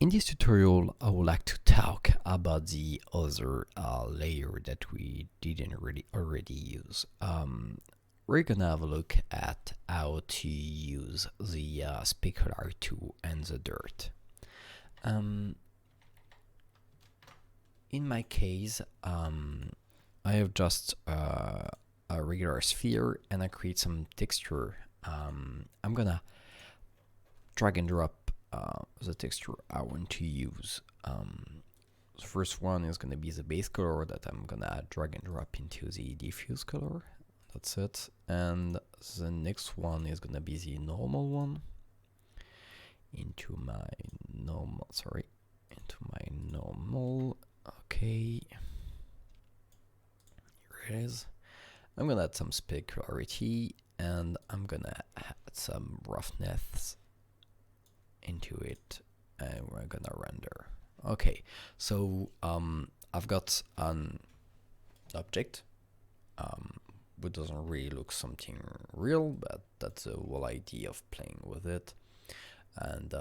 In this tutorial, I would like to talk about the other layer that we didn't really already use. We're gonna have a look at how to use the specular tool and the dirt. In my case, I have just a regular sphere and I create some texture. I'm gonna drag and drop the texture I want to use. The first one is going to be the base color that I'm gonna drag and drop into the diffuse color. That's it. And the next one is gonna be the normal one into my normal. Okay, here it is. I'm gonna add some specularity and I'm gonna add some roughness into it, and we're gonna render. Okay, so I've got an object which doesn't really look something real, but that's the whole idea of playing with it. And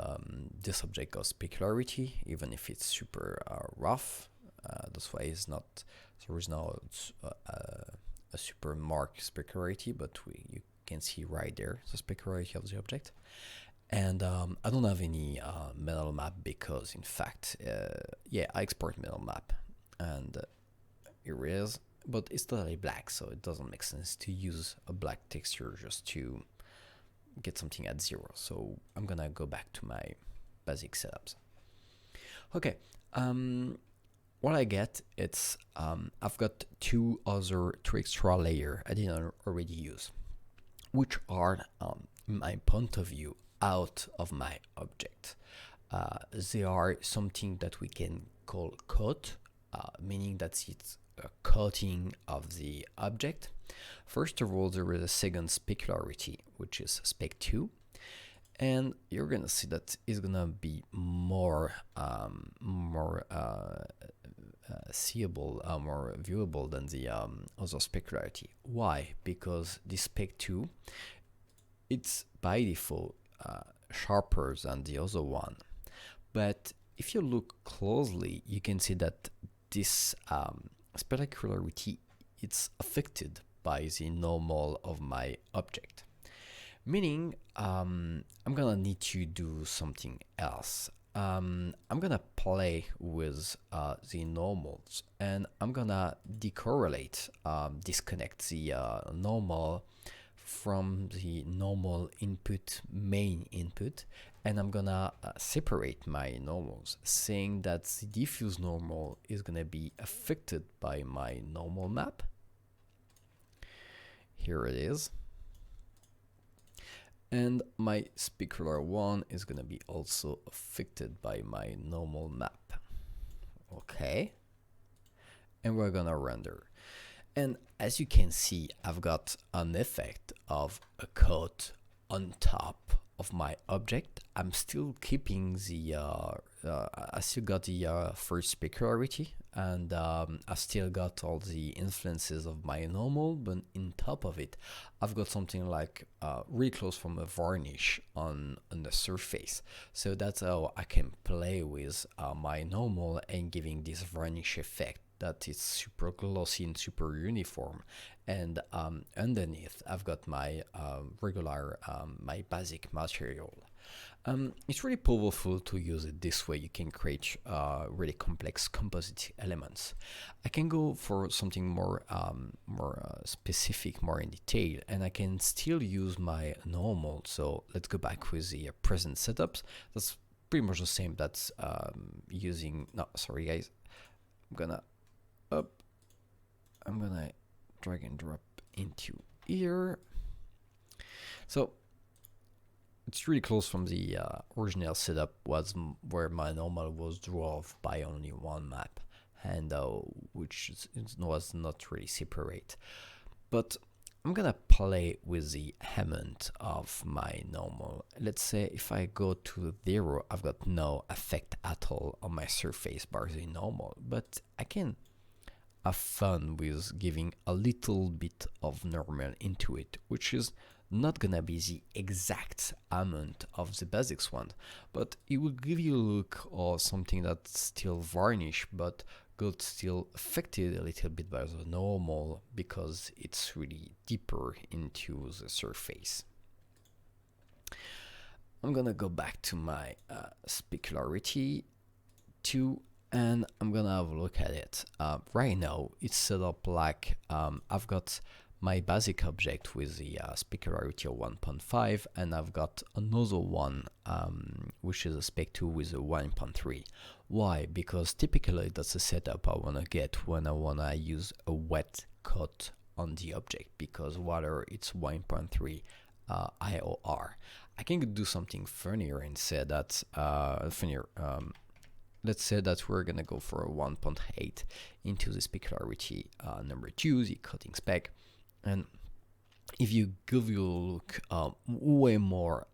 this object got specularity, even if it's super rough. That's why it's not, there is no a super marked specularity, but you can see right there the specularity of the object. And I don't have any metal map because, in fact, yeah, I export metal map, and here it is, but it's totally black, so it doesn't make sense to use a black texture just to get something at 0. So I'm gonna go back to my basic setups. Okay, what I get, it's I've got two extra layer I didn't already use, which are, in my point of view, out of my object. They are something that we can call coat, meaning that it's a coating of the object. First of all, there is a second specularity, which is spec2, and you're gonna see that it's gonna be more seeable, more viewable than the other specularity. Why? Because this spec2, it's by default sharper than the other one, but if you look closely, you can see that this specularity, it's affected by the normal of my object, meaning I'm gonna need to do something else. I'm gonna play with the normals, and I'm gonna decorrelate, disconnect the normal from the normal input, main input, and I'm gonna separate my normals, saying that the diffuse normal is gonna be affected by my normal map. Here it is. And my specular one is gonna be also affected by my normal map. Okay. And we're gonna render. And as you can see, I've got an effect of a coat on top of my object. I'm still keeping the, I still got the first specularity, and I still got all the influences of my normal, but in top of it, I've got something like really close from a varnish on the surface. So that's how I can play with my normal and giving this varnish effect that is super glossy and super uniform. And underneath, I've got my regular, my basic material. It's really powerful to use it this way. You can create really complex composite elements. I can go for something more specific, more in detail, and I can still use my normal. So let's go back with the present setups. That's pretty much the same. That's using, no, sorry guys, I'm gonna drag and drop into here. So it's really close from the original setup, was where my normal was drawn by only one map, and which was not really separate. But I'm gonna play with the amount of my normal. Let's say if I go to 0, I've got no effect at all on my surface bar the normal, but I can have fun with giving a little bit of normal into it, which is not gonna be the exact amount of the basics one, but it will give you a look or something that's still varnish, but got still affected a little bit by the normal because it's really deeper into the surface. I'm gonna go back to my specularity 2 and I'm gonna have a look at it. Right now it's set up like I've got my basic object with the specularity of 1.5 and I've got another one which is a spec2 with a 1.3. Why? Because typically that's a setup I wanna get when I wanna use a wet coat on the object, because water it's 1.3 IOR. I can do something funnier and say that let's say that we're gonna go for a 1.8 into the specularity number 2, the coating spec, and if you give you a look way more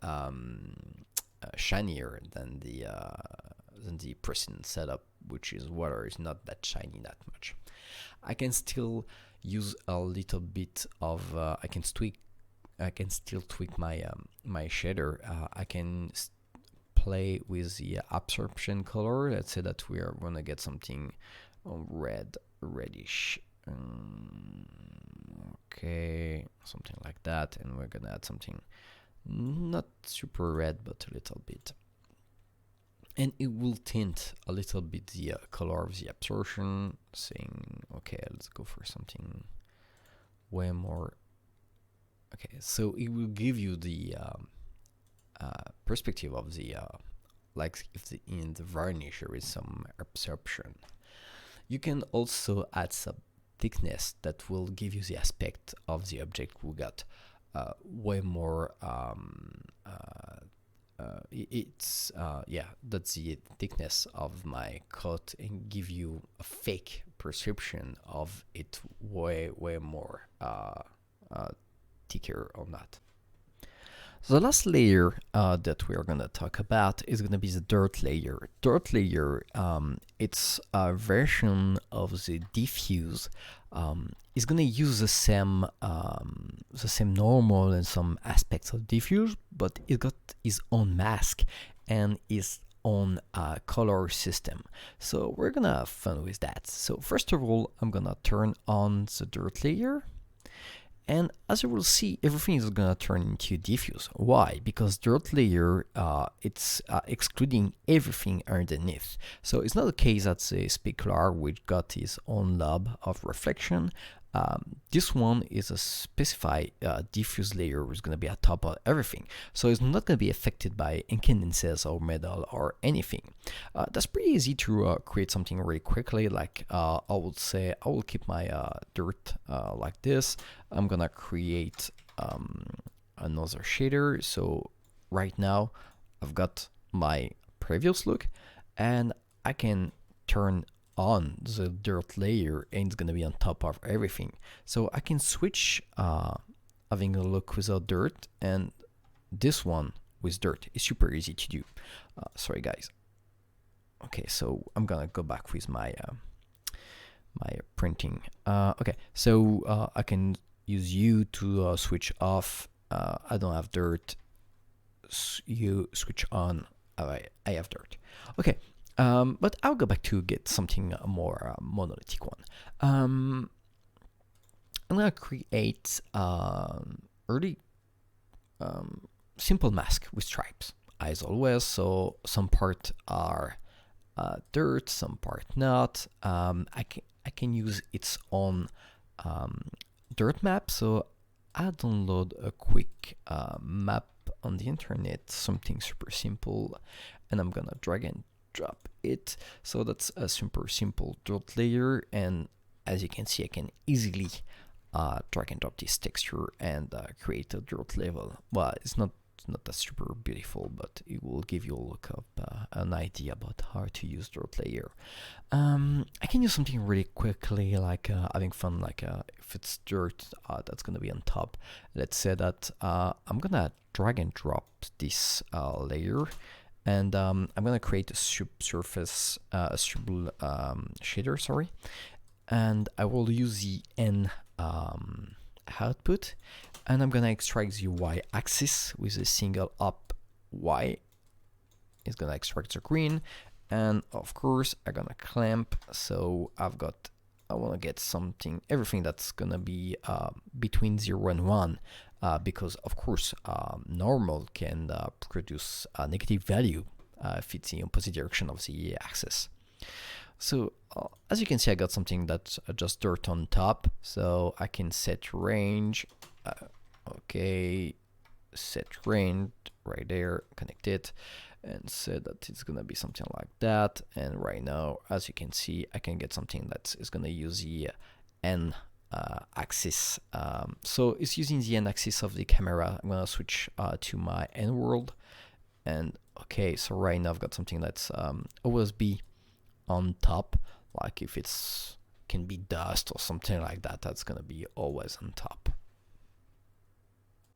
shinier than the precedent setup, which is water is not that shiny that much. I can still use a little bit of I can still tweak my my shader. I can play with the absorption color. Let's say that we are gonna get something reddish. Okay, something like that, and we're gonna add something not super red, but a little bit. And it will tint a little bit the color of the absorption, saying, okay, let's go for something way more. Okay, so it will give you the perspective of the like if in the varnish there is some absorption. You can also add some thickness that will give you the aspect of the object. We got way more yeah, that's the thickness of my coat, and give you a fake perception of it way more thicker or not. So the last layer that we are going to talk about is going to be the dirt layer. Dirt layer, it's a version of the diffuse. It's going to use the same normal and some aspects of diffuse, but it got its own mask and its own color system. So we're going to have fun with that. So first of all, I'm going to turn on the dirt layer. And as you will see, everything is gonna turn into diffuse. Why? Because dirt layer, it's excluding everything underneath. So it's not the case that the specular, which got its own lob of reflection. This one is a specified diffuse layer, which is going to be on top of everything. So it's not going to be affected by incandescence or metal or anything. That's pretty easy to create something really quickly. Like I would say, I will keep my dirt like this. I'm going to create another shader. So right now, I've got my previous look, and I can turn on the dirt layer, and it's gonna be on top of everything. So I can switch having a look without dirt and this one with dirt. It's super easy to do. Sorry guys. Okay, so I'm gonna go back with my my printing. Okay, so I can use U to switch off. I don't have dirt. You switch on. I have dirt. Okay. But I'll go back to get something more monolithic one. I'm gonna create really simple mask with stripes, as always. So some part are dirt, some part not. I can use its own dirt map. So I download a quick map on the internet, something super simple, and I'm gonna drag and drop it. So that's a super simple dirt layer, and as you can see, I can easily drag and drop this texture and create a dirt level. Well, it's not that super beautiful, but it will give you a look up an idea about how to use dirt layer. I can use something really quickly, like having fun, like if it's dirt that's gonna be on top. Let's say that I'm gonna drag and drop this layer, and I'm gonna create a surface shader, sorry, and I will use the N output, and I'm gonna extract the Y axis with a single up Y. It's gonna extract the green, and of course I'm gonna clamp. So I want to get something, everything that's gonna be between 0 and 1, because of course normal can produce a negative value if it's in the opposite direction of the axis. So as you can see, I got something that's just dirt on top, so I can set range. Okay, set range right there, connect it, and say that it's gonna be something like that. And right now, as you can see, I can get something that is gonna use the N axis. So it's using the N axis of the camera. I'm gonna switch to my N world, and okay, so right now I've got something that's always be on top. Like if it's can be dust or something like that, that's gonna be always on top.